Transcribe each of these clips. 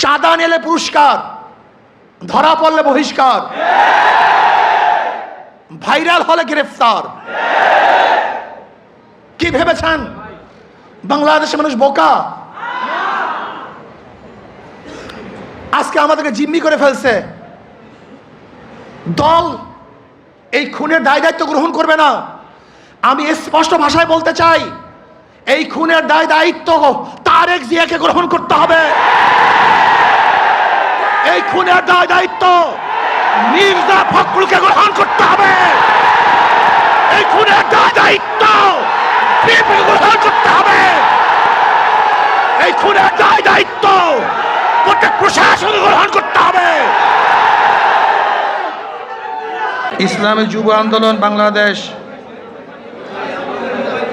চাঁদা নিলে পুরস্কার, ধরা পড়লে বহিষ্কার, ভাইরাল হলে গ্রেফতার। কি ভেবেছেন বাংলাদেশের মানুষ বোকা? আজকে আমাদেরকে জিম্মি করে ফেলছে। দল এই খুনের দায় দায়িত্ব গ্রহণ করবে না। আমি স্পষ্ট ভাষায় বলতে চাই, এই খুনের দায় দায়িত্ব তারেক জিয়াকে গ্রহণ করতে হবে। এই খুনের দায় দায়িত্ব মির্জা ফখরুলকে গ্রহণ করতে হবে। এই খুনের দায় দায়িত্ব বিএনপিকে গ্রহণ করতে হবে। এই খুনের দায় দায়িত্ব প্রত্যেক প্রশাসনকে গ্রহণ করতে হবে। ইসলামী যুব আন্দোলন বাংলাদেশ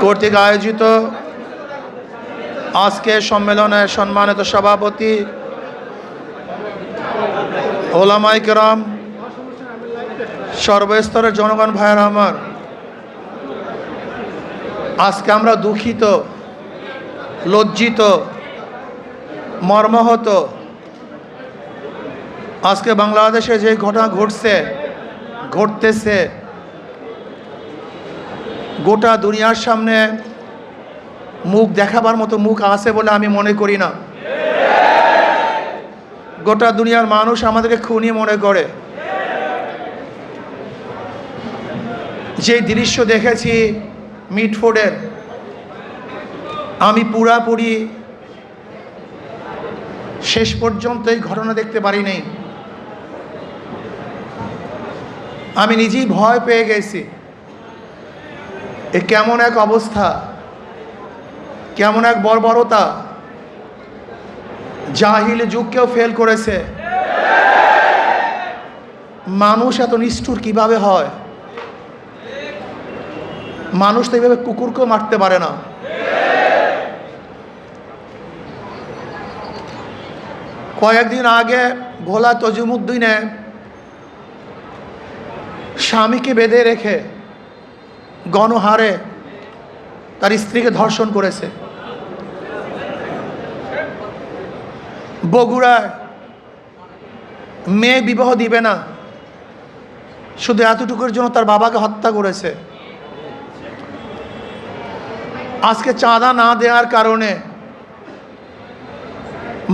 কর্তৃক আয়োজিত আজকের সম্মেলনের সম্মানিত সভাপতি ওলামায়ে কেরাম, সর্বস্তরের জনগণ ভাইয়েরা আমার, আজকে আমরা দুঃখিত, লজ্জিত, মর্মাহত। আজকে বাংলাদেশে যে ঘটনা ঘটতেছে গোটা দুনিয়ার সামনে মুখ দেখাবার মতো মুখ আছে বলে আমি মনে করি না। গোটা দুনিয়ার মানুষ আমাদেরকে খুনি মনে করে। যে দৃশ্য দেখেছি মিটফোর্ডের, আমি পুরাপুরি শেষ পর্যন্ত এই ঘটনা দেখতে পারি নাই। আমি নিজেই ভয় পেয়ে গেছি। এ কেমন এক অবস্থা, কেমন এক বর্বরতা! জাহিল যুগকেও ফেল করেছে। মানুষ এত নিষ্ঠুর কিভাবে হয়? মানুষ তো এইভাবে কুকুরকেও মারতে পারে না। কয়েকদিন আগে ভোলা তজুমুদ্দিনে স্বামীকে বেঁধে রেখে গণহারে তার স্ত্রীকে ধর্ষণ করেছে। বগুড়ায় মেয়ে বিবাহ দিবে না, শুধু এতটুকুর জন্য তার বাবাকে হত্যা করেছে। আজকে চাঁদা না দেওয়ার কারণে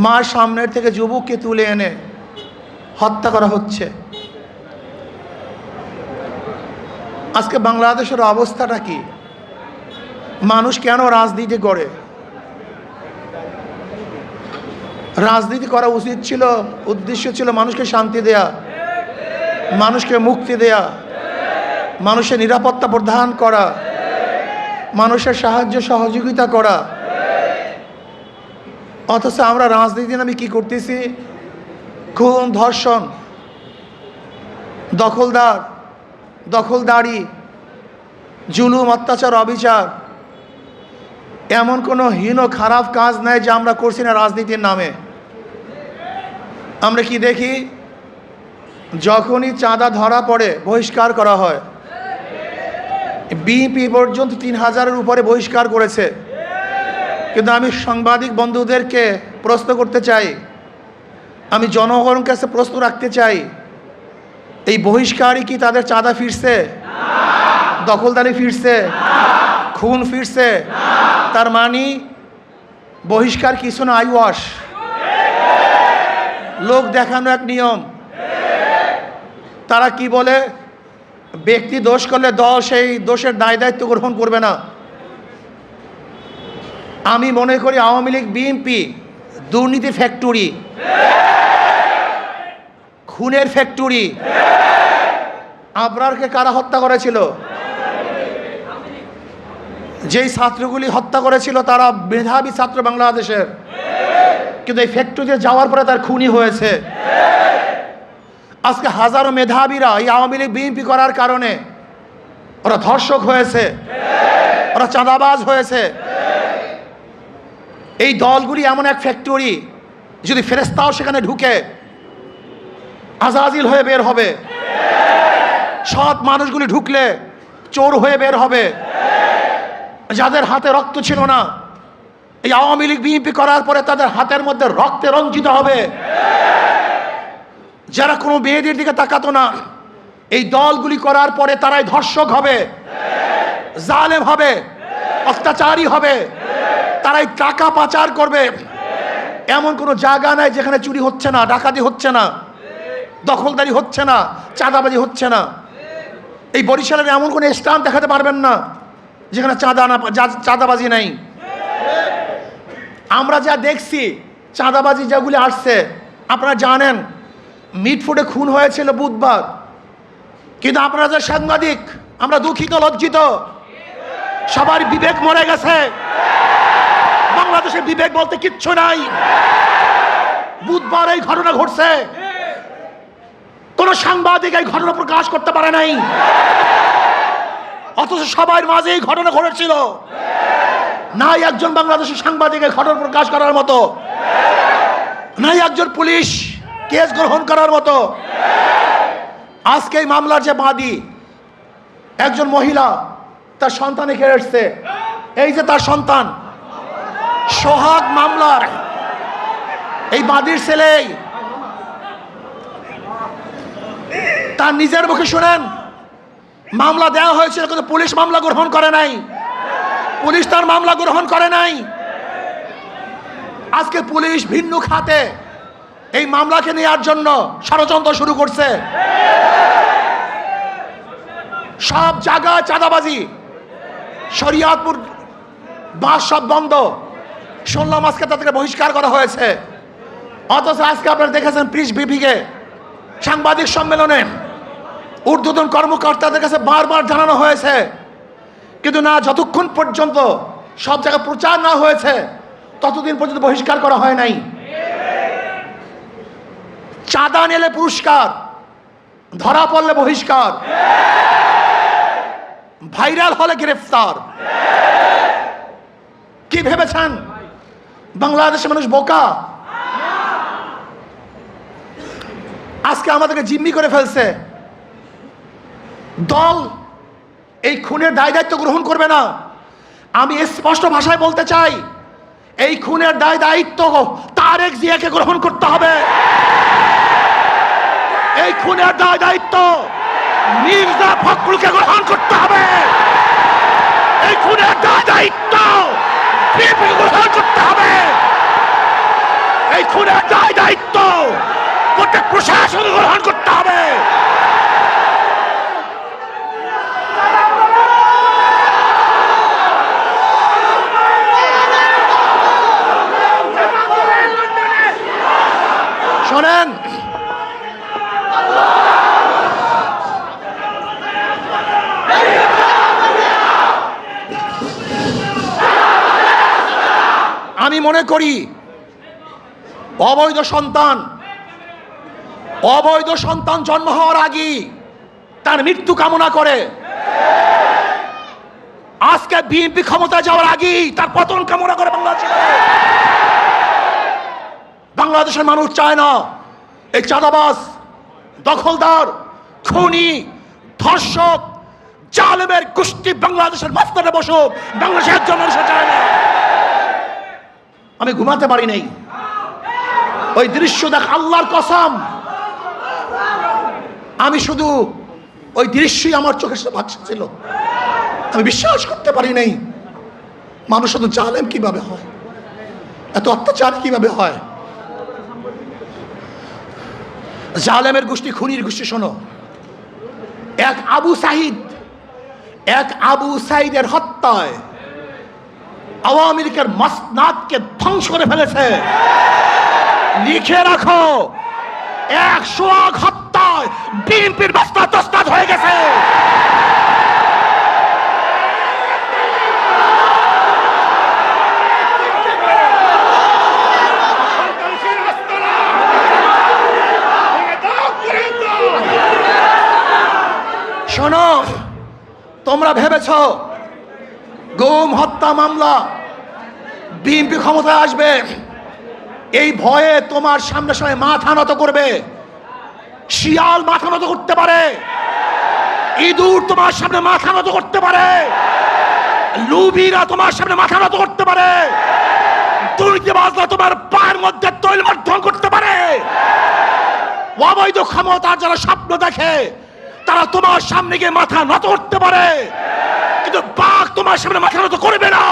মার সামনের থেকে যুবককে তুলে এনে হত্যা করা হচ্ছে। আজকে বাংলাদেশের অবস্থাটা কি? মানুষ কেন রাজনীতি করে? রাজনীতি করা উচিত ছিল, উদ্দেশ্য ছিল মানুষকে শান্তি দেয়া, মানুষকে মুক্তি দেয়া, মানুষের নিরাপত্তা প্রদান করা, মানুষের সাহায্য সহযোগিতা করা। অথচ আমরা রাজনীতি নামে কি করতেছি? খুন, ধর্ষণ, দখলদারি, জুলুম, অত্যাচার, অবিচার। এমন কোনো হীন খারাপ কাজ নাই যে আমরা করছি না রাজনীতির নামে। আমরা কি দেখি? যখনই চাঁদা ধরা পড়ে বহিষ্কার করা হয়। বিএনপি পর্যন্ত 3000-এর উপরে বহিষ্কার করেছে। কিন্তু আমি সাংবাদিক বন্ধুদেরকে প্রশ্ন করতে চাই, আমি জনগণের কাছে প্রশ্ন রাখতে চাই, এই বহিষ্কারই কি তাদের চাঁদা ফিরছে? দখলদারি ফিরছে? খুন ফিরছে? তার মানে বহিষ্কার কিছু না, আইওয়াশ, লোক দেখানো এক নিয়ম। তারা কি বলে? ব্যক্তি দোষ করলে দল সেই দোষের দায় দায়িত্ব গ্রহণ করবে না। আমি মনে করি আওয়ামী লীগ, বিএনপি দুর্নীতির ফ্যাক্টরি, খুনের ফ্যাক্টরি। আবরারকে কারা হত্যা করেছিল? যেই ছাত্রগুলি হত্যা করেছিল তারা মেধাবী ছাত্র বাংলাদেশের, কিন্তু এই ফ্যাক্টরিতে যাওয়ার পরে তার খুনি হয়েছে। আজকে হাজারো মেধাবীরা এই আওয়ামী লীগ, বিএনপি করার কারণে ওরা ধর্ষক হয়েছে, ওরা চাঁদাবাজ হয়েছে। এই দলগুলি এমন এক ফ্যাক্টরি, যদি ফেরেশতাও সেখানে ঢুকে আজাজিল হয়ে বের হবে। সৎ মানুষগুলি ঢুকলে চোর হয়ে বের হবে। যাদের হাতে রক্ত ছিল না, এই আওয়ামী লীগ বিএনপি করার পরে তাদের হাতের মধ্যে রক্তে রঞ্জিত হবে। যারা কোনো মেয়েদের দিকে তাকাতো না, এই দলগুলি করার পরে তারাই ধর্ষক হবে, জালেম হবে, অত্যাচারী হবে, তারাই টাকা পাচার করবে। এমন কোনো জায়গা নাই যেখানে চুরি হচ্ছে না, ডাকাতি হচ্ছে না, দখলদারি হচ্ছে না, চাঁদাবাজি হচ্ছে না। এই বরিশালের এমন কোনো স্থান দেখাতে পারবেন না যেখানে চাঁদাবাজি নাই। আমরা যা দেখছি চাঁদাবাজি যেগুলি আসছে, আপনারা জানেন মিটফুটে খুন হয়েছিল বুধবার, কিন্তু আপনারা যে সাংবাদিক, আমরা দুঃখিত, লজ্জিত, সবার বিবেক মরে গেছে। বাংলাদেশের বিবেক বলতে কিচ্ছু নাই। বুধবার এই ঘটনা ঘটছে, কোন সাংবাদিক এই ঘটনা প্রকাশ করতে পারে নাই, অথচ সবার মাঝে এই ঘটনা ঘটেছিল। নাই একজন বাংলাদেশের সাংবাদিকের ঘটনা প্রকাশ করার মতো, নাই একজন পুলিশ কেস গ্রহণ করার মতো। আজকে এই মামলার যে বাদী, একজন মহিলা, তার সন্তানে খেয়ে এসছে, এই যে তার সন্তান, সোহাগ মামলার এই বাদীর ছেলে, তার নিজের মুখে শুনেন মামলা দেওয়া হয়েছিল কিন্তু পুলিশ মামলা গ্রহণ করে নাই, পুলিশ তার মামলা গ্রহণ করে নাই। আজকে পুলিশ ভিন্ন খাতে এই মামলাকে নেওয়ার জন্য ষড়যন্ত্র শুরু করছে। সব জায়গায় চাঁদাবাজি, শরিয়াতপুর বাস সব বন্ধ, শুনলাম আজকে তাদেরকে বহিষ্কার করা হয়েছে। অথচ আজকে আপনারা দেখেছেন প্রেস ব্রিফিংয়ে, সাংবাদিক সম্মেলনে ঊর্ধ্বতন কর্মকর্তাদের কাছে বারবার জানানো হয়েছে, কিন্তু না, যতক্ষণ পর্যন্ত সব জায়গায় প্রচার না হয়েছে ততদিন পর্যন্ত বহিষ্কার করা হয় নাই। চাঁদা নিলে পুরস্কার, ধরা পড়লে বহিষ্কার, ভাইরাল হলে গ্রেফতার। কি ভেবেছেন বাংলাদেশের মানুষ বোকা? আজকে আমাদেরকে জিম্মি করে ফেলছে। দল এই খুনের দায় দায়িত্ব গ্রহণ করবে না। আমি স্পষ্ট ভাষায় বলতে চাই, এই খুনের দায় দায়িত্ব তারেক জিয়াকে গ্রহণ করতে হবে। এই খুনের দায় দায়িত্ব মির্জা ফখরুলকে গ্রহণ করতে হবে। এই খুনের দায় দায়িত্ব বিএনপিকে গ্রহণ করতে হবে। এই খুনের দায় দায়িত্ব প্রত্যেক প্রশাসনকে গ্রহণ করতে হবে। শোনেন, আমি মনে করি অবৈধ সন্তান জন্ম হওয়ার আগেই তার মৃত্যু কামনা করে। আজকে বিএনপি ক্ষমতায় যাওয়ার আগেই তার পতন কামনা করে বাংলাদেশের মানুষ চায় না এই চাঁদাবাজ, দখলদার, খুনি, ধর্ষক, জালেমের গোষ্ঠী বাংলাদেশের মাঝখানে বসুক। বাংলাদেশের একজন মানুষ চায় না। আমি ঘুমাতে পারি নাই, ওই দৃশ্য দেখ, আল্লাহর কসম, আমি শুধু ওই দৃশ্যই আমার চোখের সামনে ভাসছিল। আমি বিশ্বাস করতে পারি নাই মানুষ শুধু জালেম কিভাবে হয়, এত অত্যাচার কিভাবে হয়। জালেমের গোষ্ঠী, খুনির গোষ্ঠী। শোনো, এক আবু সাইদের হত্যায় আওয়ামী লীগের মাসনাদকে ধ্বংস করে ফেলেছে। লিখে রাখো, 100 হত্যায় বিএনপির মাসনাদ তসনাদ হয়ে গেছে। শোনো, তোমরা ভেবেছ গুম হত্যা মামলা বিএনপি ক্ষমতায় আসবে, এই ভয়ে তোমার সামনে সামনে মাথা নত করবে। শিয়াল মাথা নত করতে পারে, ইঁদুর তোমার সামনে মাথা নত করতে পারে, লুভিরা তোমার সামনে মাথা নত করতে পারে, দুর্নীতিবাজরা তোমার পায়ের মধ্যে তৈল মাধ্যম করতে পারে। অবৈধ ক্ষমতা যারা স্বপ্ন দেখে তারা তোমার সামনে গিয়ে মাথা নত করতে পারে, কিন্তু বাঘ তোমার সামনে মাথা নত করবে না,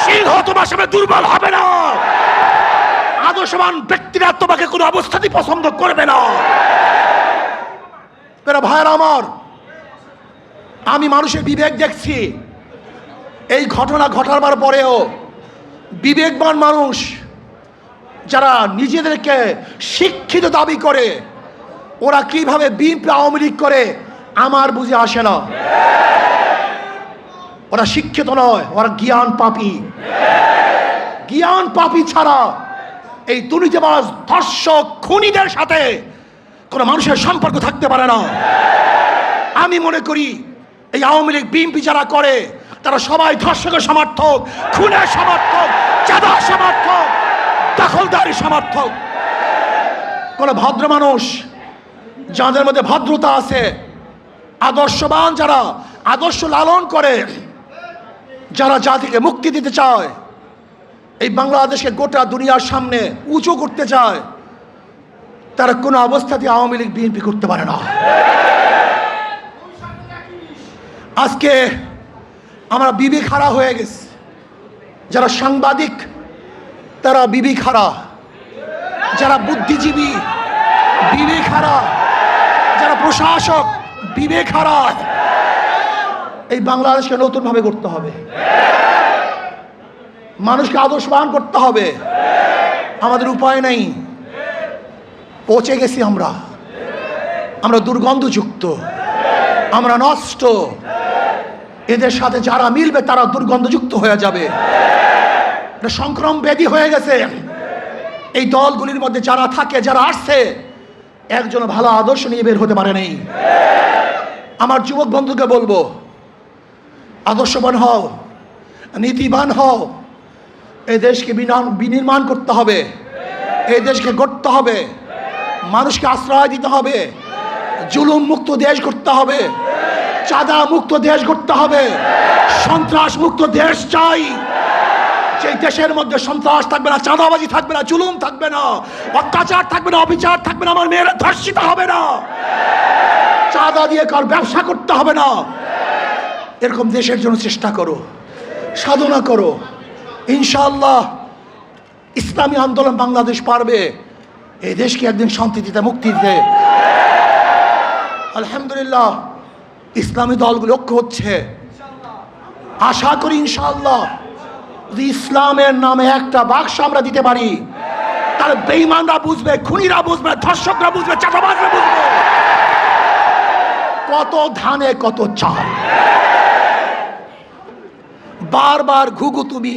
সিংহ তোমার সামনে দুর্বল হবে না, আদর্শবান ব্যক্তিরা তোমাকে কোনো অবস্থাতেই পছন্দ করবে না। ভাইয়েরা আমার, আমি মানুষের বিবেক দেখছি। এই ঘটনা ঘটাবার পরেও বিবেকবান মানুষ যারা নিজেদেরকে শিক্ষিত দাবি করে, ওরা কিভাবে বিএনপি আওয়ামী লীগ করে আমার বুঝে আসে না। ওরা শিক্ষিত নয়, ওরা জ্ঞান পাপী। জ্ঞান পাপী ছাড়া এই দুর্নীতিবাজ ধর্ষক খুনিদের সাথে কোনো মানুষের সম্পর্ক থাকতে পারে না। আমি মনে করি এই আওয়ামী লীগ বিএনপি যারা করে তারা সবাই ধর্ষকের সমর্থক, খুনের সমর্থক, চাঁদার সমর্থক, দখলদারি সমর্থক। কোন ভদ্র মানুষ যাদের মধ্যে ভদ্রতা আছে, আদর্শবান যারা আদর্শ লালন করে, যারা জাতিকে মুক্তি দিতে চায়, এই বাংলাদেশকে গোটা দুনিয়ার সামনে উঁচু করতে চায়, তারা কোনো অবস্থাতে আওয়ামী লীগ বিএনপি করতে পারে না। আজকে আমরা বিবেক হারা হয়ে গেছি। যারা সাংবাদিক তারা বিবেক হারা, যারা বুদ্ধিজীবী বিবেক হারা, যারা প্রশাসক বিবেক হারা। এই বাংলাদেশকে নতুনভাবে করতে হবে, মানুষকে আদর্শবান করতে হবে। আমাদের উপায় নেই, পচে গেছি আমরা, আমরা দুর্গন্ধযুক্ত, আমরা নষ্ট। এদের সাথে যারা মিলবে তারা দুর্গন্ধযুক্ত হয়ে যাবে, এটা সংক্রম ব্যাধি হয়ে গেছে। এই দলগুলির মধ্যে যারা থাকে, যারা আসছে, একজন ভালো আদর্শ নিয়ে বের হতে পারে নেই। আমার যুবক বন্ধুকে বলবো, আদর্শবান হও, নীতিবান হও। এই দেশকে বিনির্মাণ করতে হবে, এই দেশকে গড়তে হবে, মানুষকে আশ্রয় দিতে হবে, জুলুম মুক্ত দেশ করতে হবে, চাঁদা মুক্ত দেশ করতে হবে, সন্ত্রাস মুক্ত দেশ চাই। যে দেশের মধ্যে সন্ত্রাস থাকবে না, চাঁদাবাজি থাকবে না, জুলুম থাকবে না, অত্যাচার থাকবে না, অবিচার থাকবে না, আমার মেয়েরা ধর্ষিত হবে না, চাঁদা দিয়ে কার ব্যবসা করতে হবে না। এরকম দেশের জন্য চেষ্টা করো, সাধনা করো। ইনশাআল্লাহ ইসলামী আন্দোলন বাংলাদেশ পারবে এই দেশকে একদিন শান্তি দিতে, মুক্তি দিতে। আলহামদুলিল্লাহ ইসলামী দলগুলো ঐক্য হচ্ছে। আশা করি ইনশাআল্লাহ যদি ইসলামের নামে একটা বাক্স আমরা দিতে পারি, তাহলে বেঈমানরা বুঝবে, খুনিরা বুঝবে, ধর্ষকরা বুঝবে, চাঁদাবাজরা বুঝবে কত ধানে কত চাল। বারবার ঘুঘু তুমি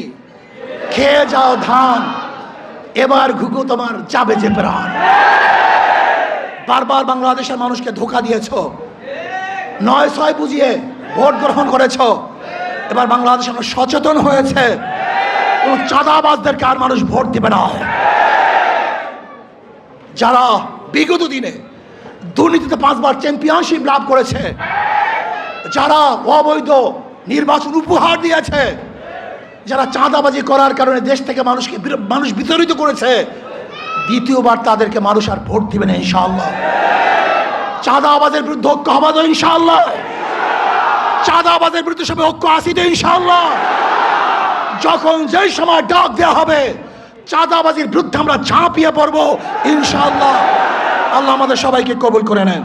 খেয়ে যাও ধান, এবার ঘুঘু তোমার যাবে যে প্রাণ। বারবার বাংলাদেশের মানুষকে ধোঁকা দিয়েছ, ৯-৬ বুঝিয়ে ভোট গ্রহণ করেছ। এবার বাংলাদেশ সচেতন হয়েছে, কোন চাঁদাবাজদেরকে আর মানুষ ভোট দিবে না। যারা বিগত দিনে দুর্নীতিতে 5 বার চ্যাম্পিয়নশিপ লাভ করেছে, যারা অবৈধ নির্বাচন উপহার দিয়েছে, যারা চাঁদাবাজি করার কারণে দেশ থেকে মানুষ বিতাড়িত করেছে, দ্বিতীয়বার তাদেরকে মানুষ আর ভোট দিবে না ইনশাআল্লাহ। চাঁদাবাজের বিরুদ্ধে ঐক্য হবে তো ইনশাআল্লাহ, চাঁদাবাজের বিরুদ্ধে সবাই ঐক্য আসিতে ইনশাআল্লাহ। যখন যেই সময় ডাক দেওয়া হবে, চাঁদাবাজির বিরুদ্ধে আমরা ঝাঁপিয়ে পড়বো ইনশাআল্লাহ। আল্লাহ আমাদের সবাইকে কবুল করে নেন।